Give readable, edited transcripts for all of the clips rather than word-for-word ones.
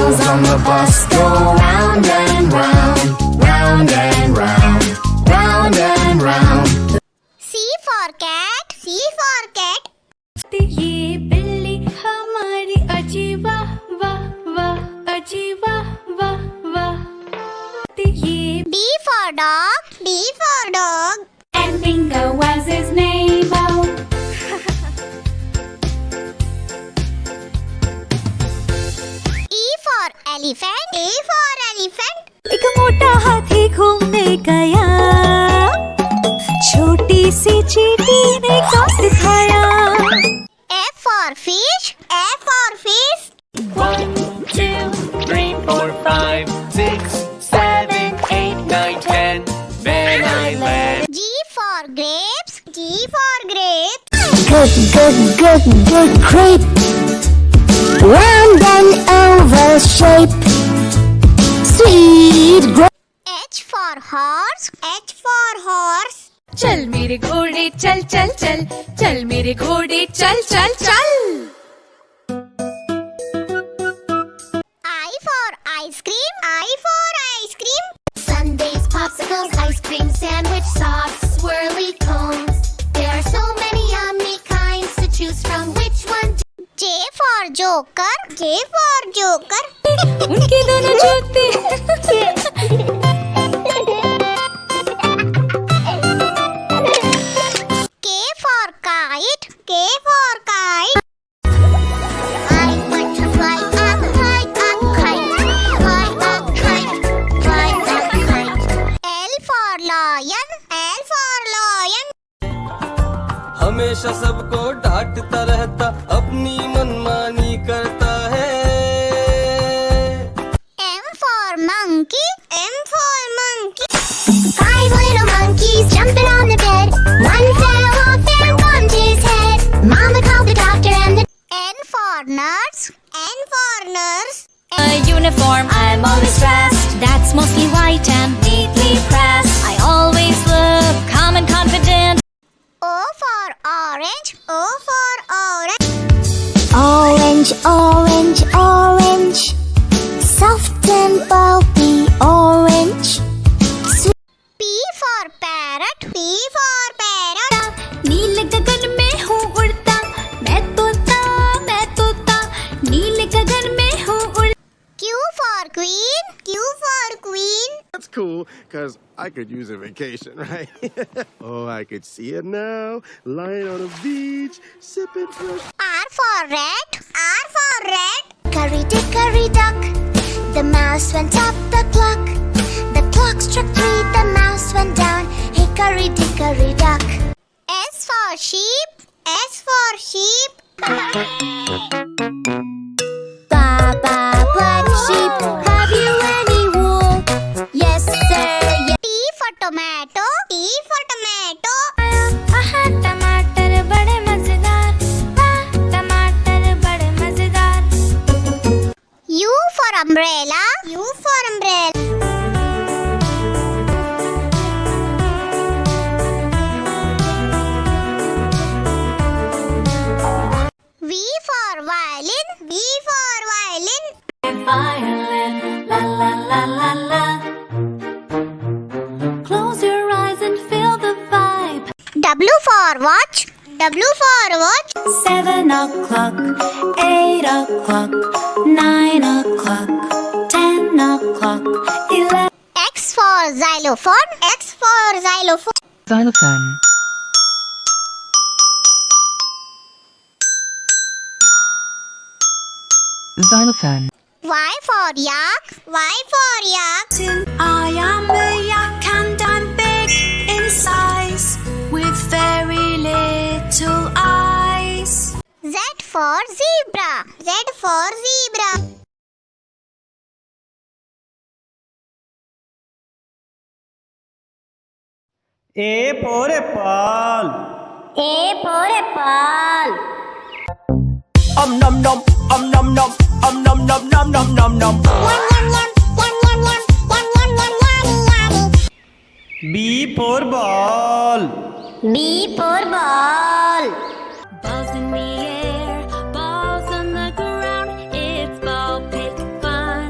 wheels on the bus go round and round, round and round, round and round. C for cat, C for cat. ये बिल्ली हमारी Ajiba वाह वाह Ajiba वाह वाह ये D for dog, D for dog. and Bingo was his name. Oh. E for elephant, E for elephant. एक मोटा हाथी घूमने गया छोटी सी चींटी ने काट खाया F for fish, F for fish. 1, 2, 3, 4, 5, 6, 7, 8, 9, 10. Then I land. G for grapes, G for grapes. Good, good, good, good grape. Round and oval shape. Sweet grape. H for horse, H for horse. चल मेरे घोड़े चल चल चल चल मेरे घोड़े चल चल चल I for ice cream, I for ice cream. Sundays, popsicles, ice cream, sandwich, socks, swirly cones. There are so many yummy kinds to choose from. Which one? J for joker, J for joker. उनके दोनों जूते K for kite, K for kite. I want to fly a kite, a kite, fly a kite, fly a kite. L for lion, L for lion. हमेशा सबको डांटता रहता अपनी मनमानी करता है M for monkey, M for monkey. 5 little monkeys jumping on the bed. One fell off and bumped his head. Mama called the doctor and the N for nurse, N for nurse. A uniform, I'm always dressed. That's mostly white and neatly pressed. I always look calm and confident. O for orange, O for orange. Orange, orange, orange. Soft and pulpy orange. P for parrot, P for parrot. नीले गगन में हूँ उड़ता मैं तोता नीले गगन में हूँ उड़ता Q for queen, Q for queen. That's cool, because I could use a vacation, right? Oh, I could see it now, lying on a beach, sipping fresh. R for rat, R for rat. Dickory duck, the mouse went up the clock. The clock struck 3, the mouse went down. Hickory dickory duck. S for sheep, S for sheep. Baba black sheep, have you any wool? Yes sir, yes. T for tomato, T for tomato. टमाटर बड़े मजेदार टमाटर बड़े मजेदार U for umbrella, U for umbrella. V for violin, V for violin. violin la la la la la close your eyes and feel the vibe W for watch, W for watch. 7 o'clock 8 o'clock 9 o'clock 10 o'clock 11 X for xylophone, X for xylophone. Xylophone. Xylophone. Y for yak, Y for yak. I am a yak and I'm big in size with very little eyes Z for zebra, Z for zebra. A for apple. A for apple. nom nom nom nom nom nom nom nom nom nom. B for ball. B for ball. balls in the air balls on the ground it's ball pit fun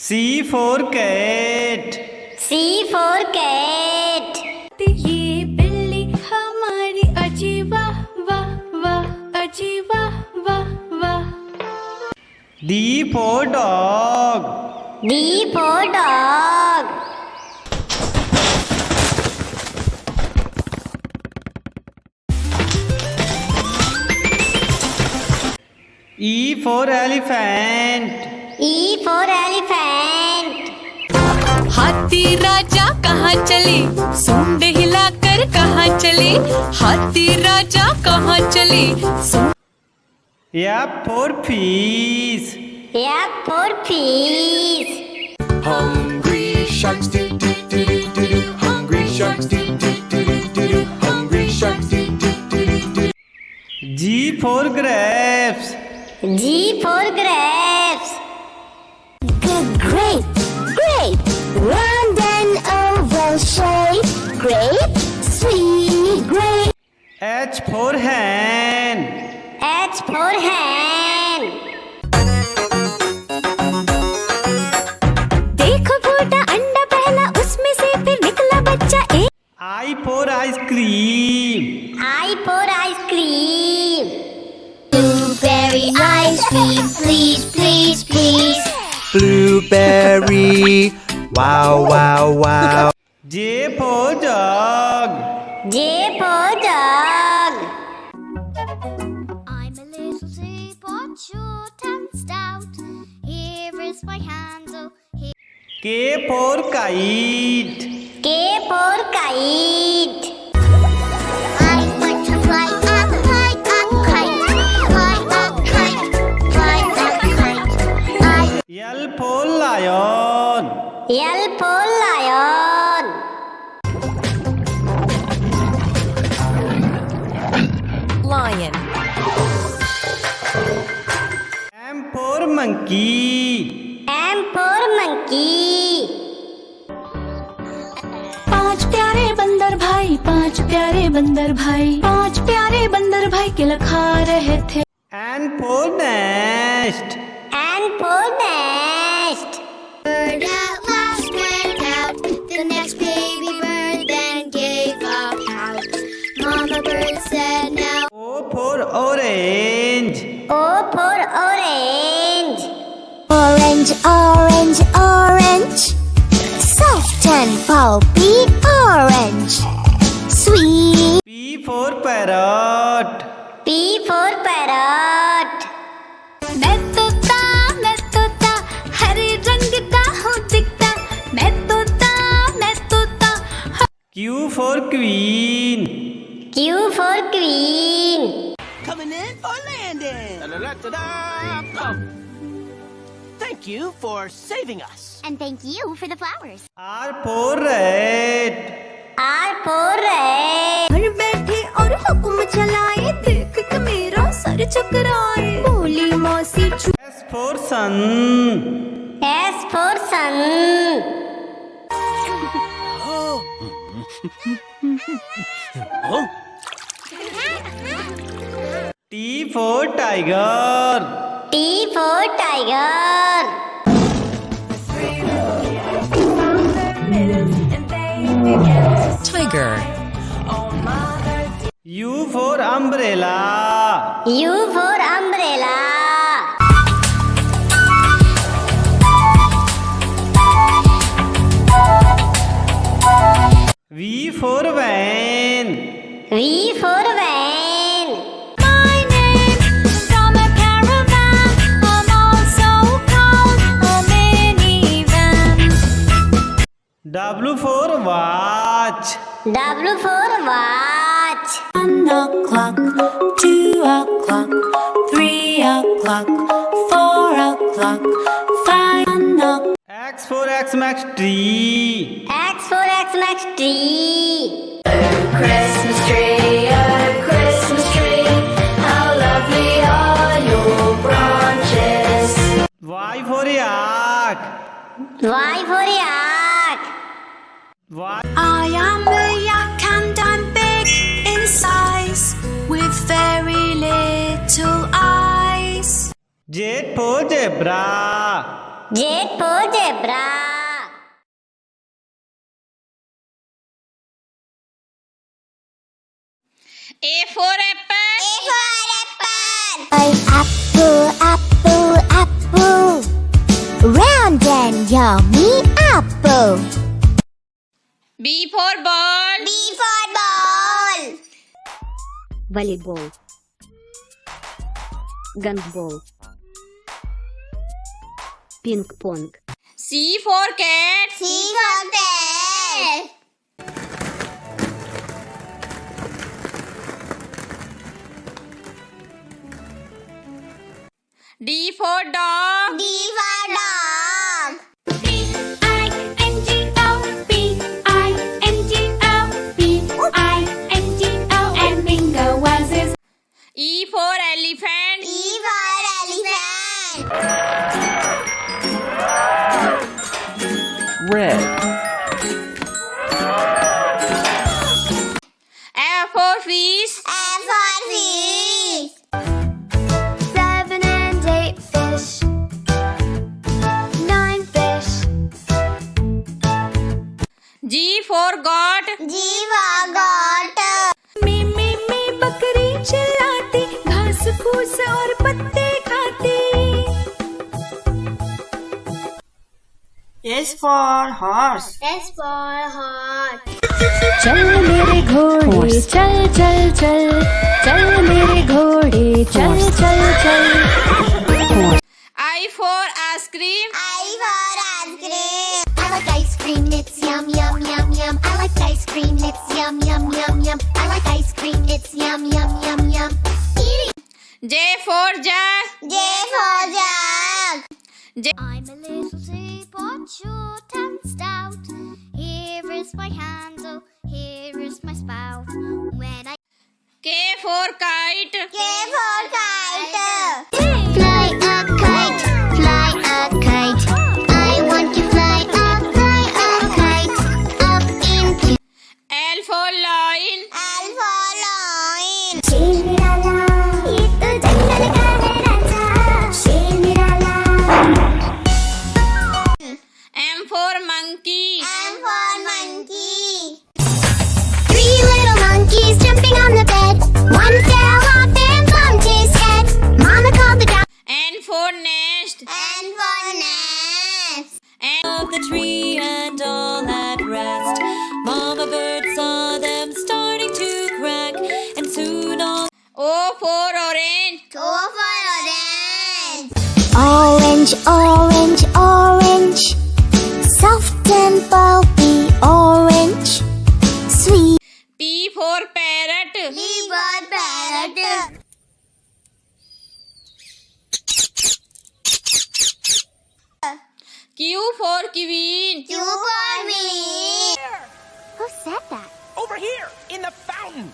C for cat. C for cat. ये बिल्ली हमारी Ajiba वाह वाह Ajiba वाह वाह। D for dog. D for dog. E for elephant. E for elephant. हाथी राजा कहाँ चले, सूंड हिलाकर कहाँ चले, हाथी राजा कहाँ चले, F for fish. F for fish. Hungry sharks do do do do do do. Hungry sharks do do do do do do. Hungry sharks do do do do do. G for grapes. G for grapes. Grape, grape, round and oval shape. Grape, sweet grape. H for hen. H for hen. देखो फूटा अंडा पहला, उसमें से फिर निकला बच्चा एक। I for ice cream. I for ice cream. Blueberry ice cream, please, please, please. Blueberry, wow, wow, wow. J for jug. J for dog. I'm a little teapot, short and stout. Here is my handle. Here K for kite. K for kite. I like to fly a kite, a kite, fly a kite, fly a kite. L for lion. L for lion. lion, M for monkey. M for monkey. पांच प्यारे बंदर भाई, पांच प्यारे बंदर भाई, पांच प्यारे बंदर भाई के लखा रहे थे। N for nest. N for nest. Bird at last went out. The next baby bird then gave a pout. Mama bird said, "Now O for orange. O for orange. orange, orange, orange, soft and pulpy orange, sweet." P for parrot. P for parrot. मैं तोता हरे रंग का हूँ दिखता, मैं तोता Q for queen. Q for queen. Coming in for landing. Thank you for saving us. And thank you for the flowers. R for rat. R for rat. घर बैठे और हुक्म चलाए, देख के मेरा सर चकराए, बोली मौसी S for sun. S for sun. T for tiger. T for tiger. Tiger. U for umbrella. U for umbrella. V for van. V for van. My name from a caravan, I'm also called a minivan. W for watch. W for watch. 1 o'clock, 2 o'clock, 3 o'clock, 4 o'clock, 5 o'clock. X for Xmas tree. X for Xmas tree. Christmas tree, a Christmas tree, how lovely are your branches. Y for yak. Y for yak. Y. I am a yak and I'm big in size, with very little eyes. Z for zebra. J for zebra. A for apple. A for apple. Apple, apple, apple. Round and yummy apple. B for ball. B for ball. Volleyball. Gandball. Ping pong. C for cat. C for cat. D for dog. D for dog. B-I-N-G-O, B-I-N-G-O, B-I-N-G-O, and bingo was his. E for elephant. E for elephant. Red. F for fish. F for fish. 7 and 8 fish. 9 fish. G for goat. G for goat. मी बकरी चिल्लाती, घास फूस और पत्ते खाती. S for horse. S for horse. चल मेरे घोड़े चल चल चल चल मेरे घोड़े चल चल चल. I for ice cream. I for ice cream. I like ice cream, it's yum yum yum yum. I like ice cream, it's yum yum yum yum. I like ice cream, it's yum yum yum yum. J for jug. J for jug. I'm a little teapot, short and stout. Here is my handle, here is my spout. When I K for kite. K for kite. fly a kite, fly a kite. I want to fly a kite up into. L for lion. L for lion. शेर निराला, ये तो जंगल का है राजा. शेर निराला. M for monkey. M for monkey. 3 little monkeys jumping on the bed. One fell off and bumped his head. Mama called the doctor. N for nest. N for nest. N of the tree and all at rest. Mama bird saw them starting to crack, and soon all. O for orange. O for orange. Orange, orange, orange. Soft and pulpy orange. Sweet. P for parrot. P for parrot. Q for queen. Q for queen. Who said that? Over here, in the fountain.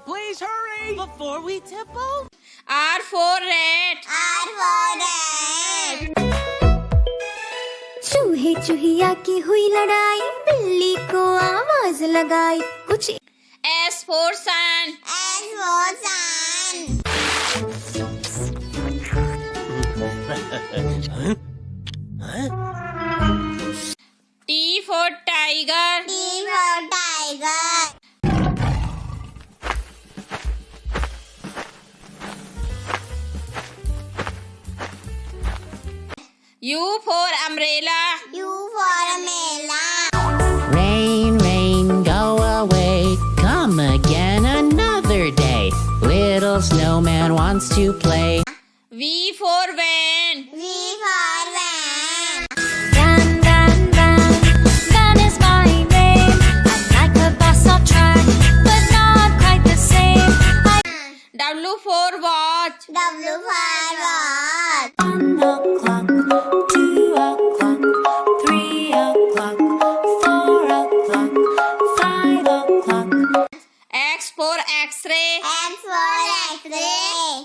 Please hurry before we tipple. R for rat. R for rat. चूहे चूहिया की हुई लड़ाई. बिल्ली को आवाज लगाई. कुछ S for sun. S for sun. T for tiger. T for tiger. U for umbrella. U for umbrella. Rain, rain, go away. Come again another day. Little snowman wants to play. V for van. V for van. Van, van, van. Van is my name. I'm like a bus on track, but not quite the same. W for watch. W for watch. 1 o'clock, 2 o'clock, 3 o'clock, 4 o'clock, 5 o'clock. X for X-ray. X for X-ray.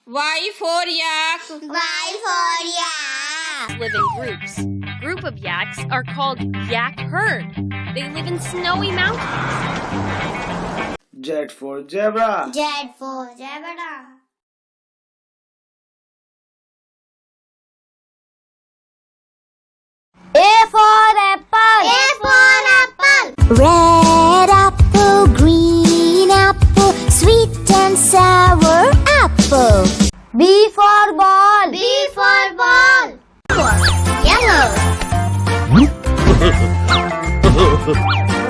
Y for yak. Y for yak. Live in groups. Group of yaks are called yak herd. They live in snowy mountains. Z for zebra. Z for zebra. A for apple. A for apple. Red apple, green apple, sweet and sour apple. B for ball. B for ball. Yellow.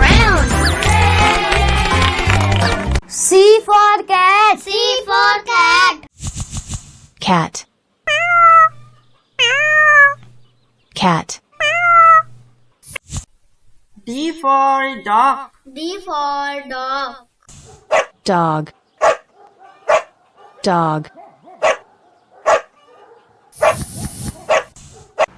Round. C for cat. C for cat. Cat. Cat. D for dog. D for dog. Dog. Dog.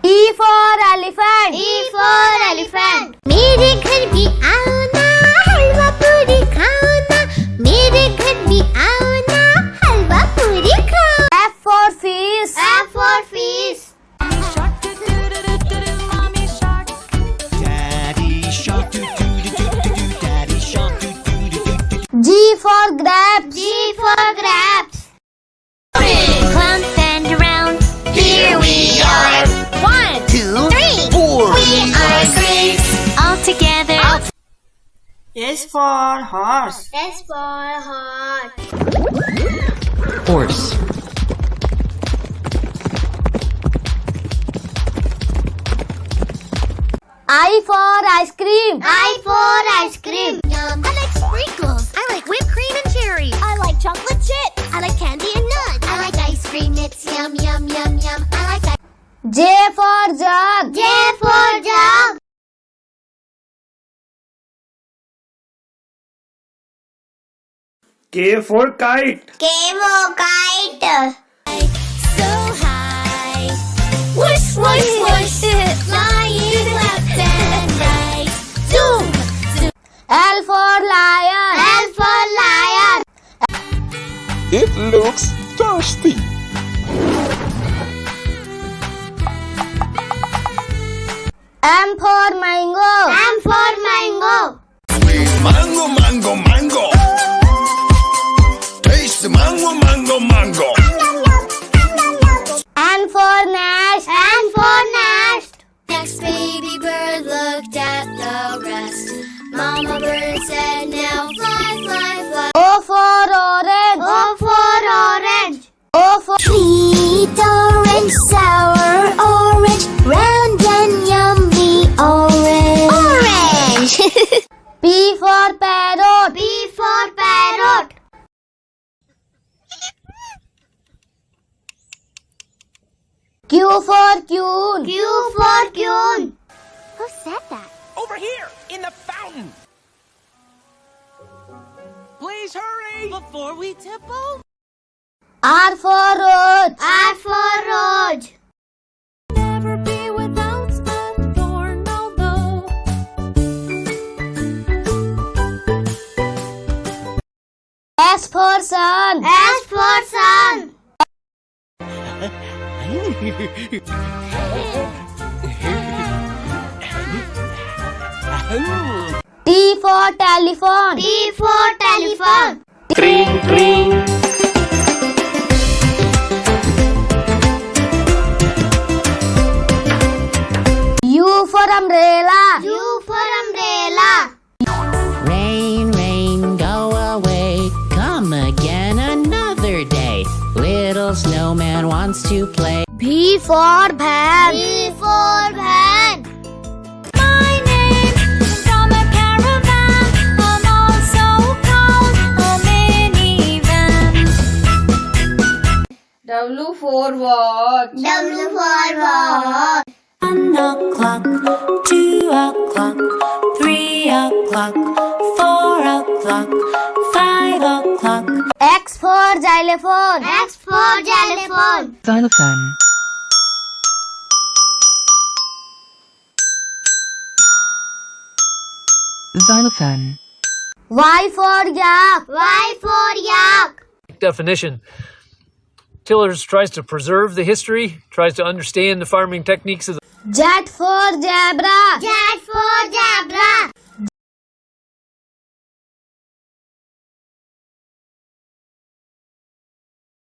E for elephant. E for elephant. मेरे घर भी आओ ना हलवा पूरी खाओ ना मेरे घर भी आओ ना हलवा पूरी खाओ. F for fish. F for fish. Daddy shark doo doo doo doo doo doo. Daddy shark doo doo doo doo doo. G for grapes. G for grapes. Clump and around. Here we are. 1, 2, 3, 4. We are grapes. All together. S for horse. S for horse. Horse. I for ice cream. I for ice cream. Yum. I like sprinkles. I like whipped cream and cherry. I like chocolate chips. I like candy and nuts. I like ice cream. It's yum, yum, yum, yum. I like that. J for jug. J for jug. K for kite. K for kite. So high. Whoosh, whoosh, whoosh. Flying left and right. Zoom, zoom. L for lion. L for lion. It looks thirsty. M for mango. M for mango. Mango, mango, mango. Taste the mango, mango, mango. N for nest. N for nest. Next baby bird looked at the rest. Mama bird said, now fly, fly, fly. O for orange. O for orange. O for sweet orange, sour orange, round and yummy orange. Orange. P for parrot. P for parrot. Q for queen. Q for queen. Who said that? Over here, in the fountain. Please hurry before we tipple. R for rose. R for rose. Never be without a thorn, although. S for sun. S for sun. T for telephone. T for telephone. Tring, tring. U for umbrella. U for umbrella. Rain, rain, go away. Come again another day. Little snowman wants to play. V for van. V for van. My name from a caravan. I'm also called a minivan. W for watch. W for watch. 1 o'clock, 2 o'clock, 3 o'clock, 4 o'clock, 5 o'clock. X for xylophone. X for xylophone. Xylophone. Xylophone. Y for yak. Y for yak. Definition. Tillers tries to preserve the history, tries to understand the farming techniques of the Z for zebra. Z for zebra.